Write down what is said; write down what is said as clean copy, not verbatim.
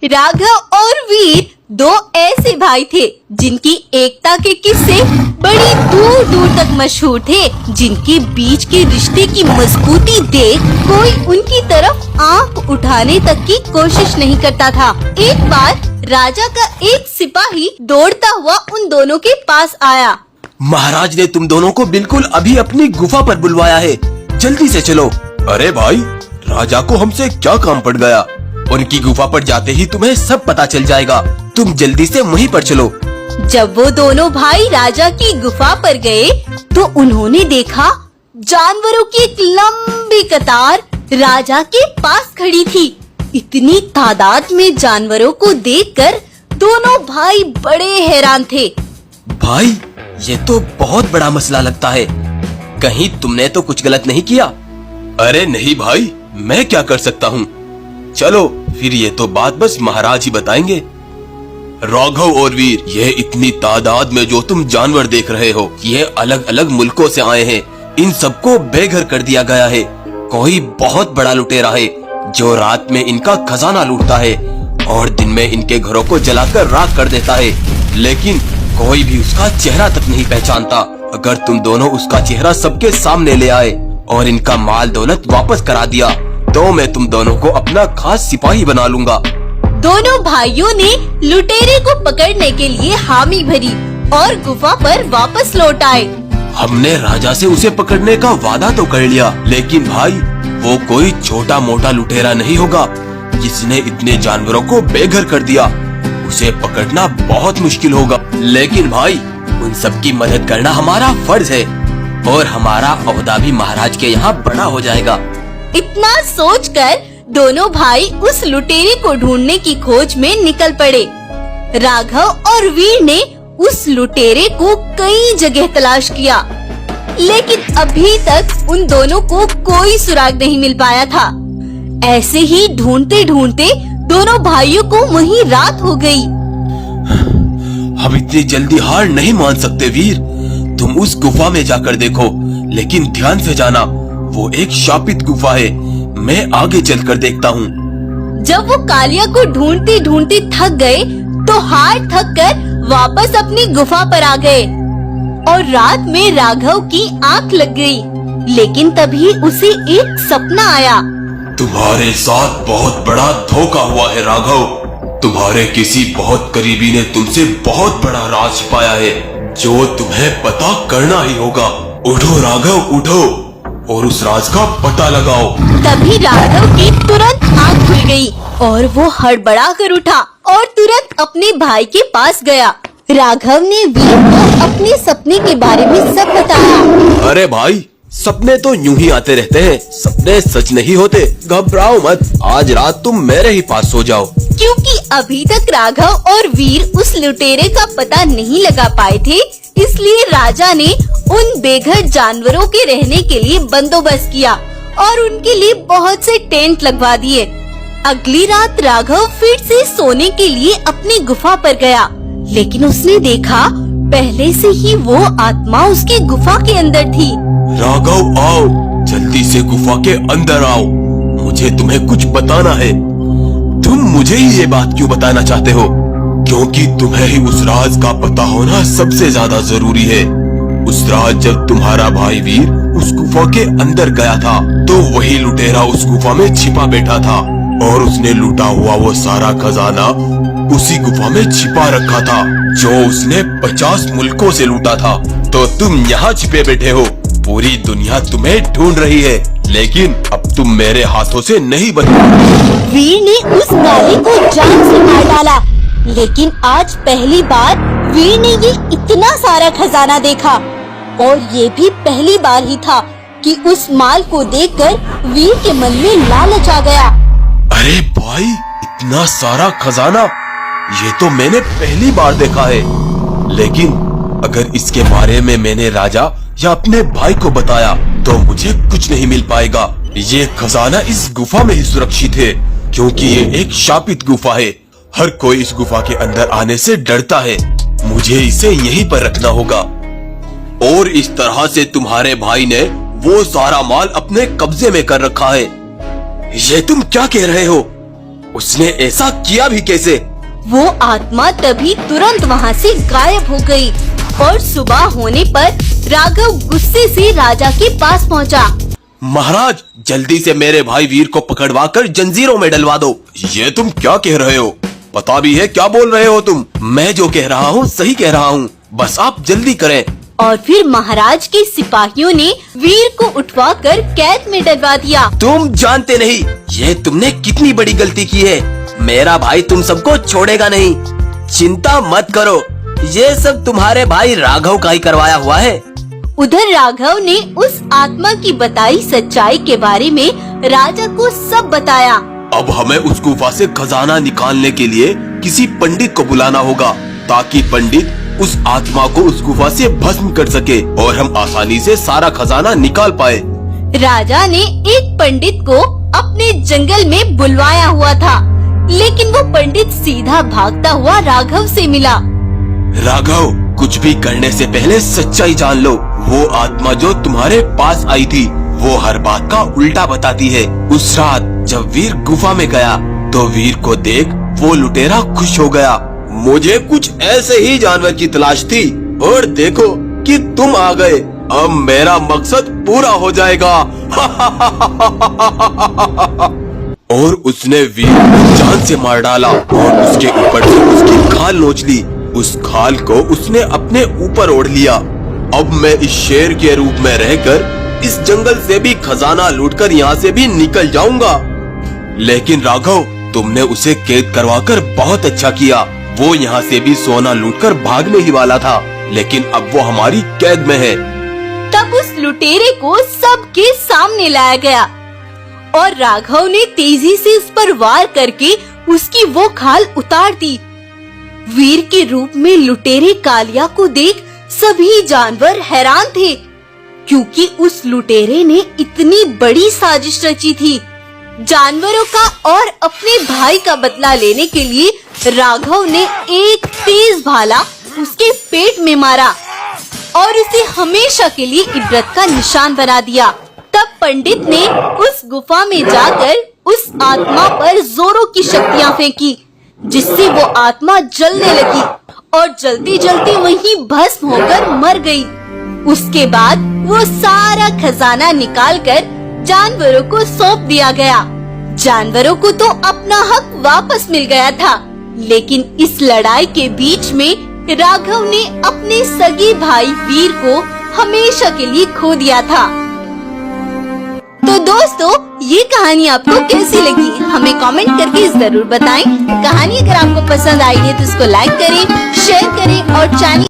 राघव और वीर दो ऐसे भाई थे जिनकी एकता के किस्से बड़ी दूर दूर तक मशहूर थे, जिनके बीच के रिश्ते की मजबूती देख कोई उनकी तरफ आंख उठाने तक की कोशिश नहीं करता था। एक बार राजा का एक सिपाही दौड़ता हुआ उन दोनों के पास आया। महाराज ने तुम दोनों को बिल्कुल अभी अपनी गुफा पर बुलवाया है, जल्दी से चलो। अरे भाई, राजा को हमसे क्या काम पड़ गया? उनकी गुफा पर जाते ही तुम्हें सब पता चल जाएगा। तुम जल्दी से वहीं पर चलो। जब वो दोनों भाई राजा की गुफा पर गए तो उन्होंने देखा जानवरों की एक लंबी कतार राजा के पास खड़ी थी। इतनी तादाद में जानवरों को देखकर दोनों भाई बड़े हैरान थे। भाई, ये तो बहुत बड़ा मसला लगता है। कहीं तुमने तो कुछ गलत नहीं किया? अरे नहीं भाई, मैं क्या कर सकता हूँ। चलो फिर, ये तो बात बस महाराज ही बताएंगे। राघव और वीर, ये इतनी तादाद में जो तुम जानवर देख रहे हो, ये अलग अलग मुल्कों से आए हैं। इन सबको बेघर कर दिया गया है। कोई बहुत बड़ा लुटेरा है जो रात में इनका खजाना लूटता है और दिन में इनके घरों को जलाकर राख कर देता है, लेकिन कोई भी उसका चेहरा तक नहीं पहचानता। अगर तुम दोनों उसका चेहरा सबके सामने ले आए और इनका माल दौलत वापस करा दिया तो मैं तुम दोनों को अपना खास सिपाही बना लूंगा। दोनों भाइयों ने लुटेरे को पकड़ने के लिए हामी भरी और गुफा पर वापस लौट आए। हमने राजा से उसे पकड़ने का वादा तो कर लिया, लेकिन भाई वो कोई छोटा मोटा लुटेरा नहीं होगा जिसने इतने जानवरों को बेघर कर दिया। उसे पकड़ना बहुत मुश्किल होगा, लेकिन भाई उन सब की मदद करना हमारा फर्ज है और हमारा ओहदा भी महाराज के यहाँ बड़ा हो जाएगा। इतना सोचकर दोनों भाई उस लुटेरे को ढूंढने की खोज में निकल पड़े। राघव और वीर ने उस लुटेरे को कई जगह तलाश किया, लेकिन अभी तक उन दोनों को कोई सुराग नहीं मिल पाया था। ऐसे ही ढूंढते ढूंढते दोनों भाइयों को वहीं रात हो गई। हम इतनी जल्दी हार नहीं मान सकते वीर। तुम उस गुफा में जाकर देखो, लेकिन ध्यान से जाना, वो एक शापित गुफा है। मैं आगे चलकर देखता हूँ। जब वो कालिया को ढूंढते ढूंढते थक गए तो हार थक कर वापस अपनी गुफा पर आ गए और रात में राघव की आंख लग गई, लेकिन तभी उसे एक सपना आया। तुम्हारे साथ बहुत बड़ा धोखा हुआ है राघव। तुम्हारे किसी बहुत करीबी ने तुमसे बहुत बड़ा राज छिपाया है जो तुम्हें पता करना ही होगा। उठो राघव, उठो और उस राज का पता लगाओ। तभी राघव की तुरंत आंख खुल गई और वो हड़बड़ा कर उठा और तुरंत अपने भाई के पास गया। राघव ने वीर को अपने सपने के बारे में सब बताया। अरे भाई, सपने तो यूं ही आते रहते हैं, सपने सच नहीं होते। घबराओ मत, आज रात तुम मेरे ही पास सो जाओ। क्योंकि अभी तक राघव और वीर उस लुटेरे का पता नहीं लगा पाए थे, इसलिए राजा ने उन बेघर जानवरों के रहने के लिए बंदोबस्त किया और उनके लिए बहुत से टेंट लगवा दिए। अगली रात राघव फिर से सोने के लिए अपनी गुफा पर गया, लेकिन उसने देखा पहले से ही वो आत्मा उसकी गुफा के अंदर थी। राघव, आओ, जल्दी से गुफा के अंदर आओ। मुझे तुम्हें कुछ बताना है। तुम मुझे ही ये बात क्यों बताना चाहते हो? क्योंकि तुम्हें ही उस राज का पता होना सबसे ज्यादा जरूरी है। उस रात जब तुम्हारा भाई वीर उस गुफा के अंदर गया था तो वही लुटेरा उस गुफा में छिपा बैठा था और उसने लूटा हुआ वो सारा खजाना उसी गुफा में छिपा रखा था जो उसने 50 मुल्कों से लूटा था। तो तुम यहाँ छिपे बैठे हो, पूरी दुनिया तुम्हें ढूंढ रही है, लेकिन अब तुम मेरे हाथों से नहीं बच पाओगे। वीर ने उस काली को जान से मार डाला, लेकिन आज पहली बार वीर ने ये इतना सारा खजाना देखा और ये भी पहली बार ही था कि उस माल को देखकर वीर के मन में लालच आ गया। अरे भाई, इतना सारा खजाना, ये तो मैंने पहली बार देखा है। लेकिन अगर इसके बारे में मैंने राजा या अपने भाई को बताया तो मुझे कुछ नहीं मिल पाएगा। ये खजाना इस गुफा में ही सुरक्षित है, क्योंकि ये एक शापित गुफा है। हर कोई इस गुफा के अंदर आने से डरता है। मुझे इसे यहीं पर रखना होगा। और इस तरह से तुम्हारे भाई ने वो सारा माल अपने कब्जे में कर रखा है। ये तुम क्या कह रहे हो? उसने ऐसा किया भी कैसे? वो आत्मा तभी तुरंत वहाँ से गायब हो गई और सुबह होने पर राघव गुस्से से राजा के पास पहुँचा। महाराज, जल्दी से मेरे भाई वीर को पकड़वा कर जंजीरों में डलवा दो। ये तुम क्या कह रहे हो? पता भी है क्या बोल रहे हो तुम? मैं जो कह रहा हूँ सही कह रहा हूँ, बस आप जल्दी करें। और फिर महाराज के सिपाहियों ने वीर को उठवाकर कैद में डलवा दिया। तुम जानते नहीं ये तुमने कितनी बड़ी गलती की है। मेरा भाई तुम सबको छोड़ेगा नहीं। चिंता मत करो, ये सब तुम्हारे भाई राघव का ही करवाया हुआ है। उधर राघव ने उस आत्मा की बताई सच्चाई के बारे में राजा को सब बताया। अब हमें उस गुफा से खजाना निकालने के लिए किसी पंडित को बुलाना होगा, ताकि पंडित उस आत्मा को उस गुफा से भस्म कर सके और हम आसानी से सारा खजाना निकाल पाए। राजा ने एक पंडित को अपने जंगल में बुलवाया हुआ था, लेकिन वो पंडित सीधा भागता हुआ राघव से मिला। राघव, कुछ भी करने से पहले सच्चाई जान लो। वो आत्मा जो तुम्हारे पास आई थी वो हर बात का उल्टा बताती है। उस रात जब वीर गुफा में गया तो वीर को देख वो लुटेरा खुश हो गया। मुझे कुछ ऐसे ही जानवर की तलाश थी और देखो कि तुम आ गए। अब मेरा मकसद पूरा हो जाएगा। और उसने वीर को जान से मार डाला और उसके ऊपर से उसकी खाल नोच ली। उस खाल को उसने अपने ऊपर ओढ़ लिया। अब मैं इस शेर के रूप में रहकर इस जंगल से भी खजाना लूटकर यहाँ से भी निकल जाऊंगा। लेकिन राघव, तुमने उसे कैद करवाकर बहुत अच्छा किया। वो यहाँ से भी सोना लूटकर भागने ही वाला था, लेकिन अब वो हमारी कैद में है। तब उस लुटेरे को सबके सामने लाया गया और राघव ने तेजी से उस पर वार करके उसकी वो खाल उतार दी। वीर के रूप में लुटेरे कालिया को देख सभी जानवर हैरान थे, क्योंकि उस लुटेरे ने इतनी बड़ी साजिश रची थी। जानवरों का और अपने भाई का बदला लेने के लिए राघव ने एक तेज भाला उसके पेट में मारा और उसे हमेशा के लिए इबरत का निशान बना दिया। तब पंडित ने उस गुफा में जाकर उस आत्मा पर जोरों की शक्तियां फेंकी, जिससे वो आत्मा जलने लगी और जलती जलती वहीं भस्म होकर मर गई। उसके बाद वो सारा खजाना निकालकर जानवरों को सौंप दिया गया। जानवरों को तो अपना हक वापस मिल गया था, लेकिन इस लड़ाई के बीच में राघव ने अपने सगे भाई वीर को हमेशा के लिए खो दिया था। तो दोस्तों, ये कहानी आपको कैसी लगी हमें कमेंट करके जरूर बताएं। कहानी अगर आपको पसंद आई है तो इसको लाइक करें, शेयर करें और चैनल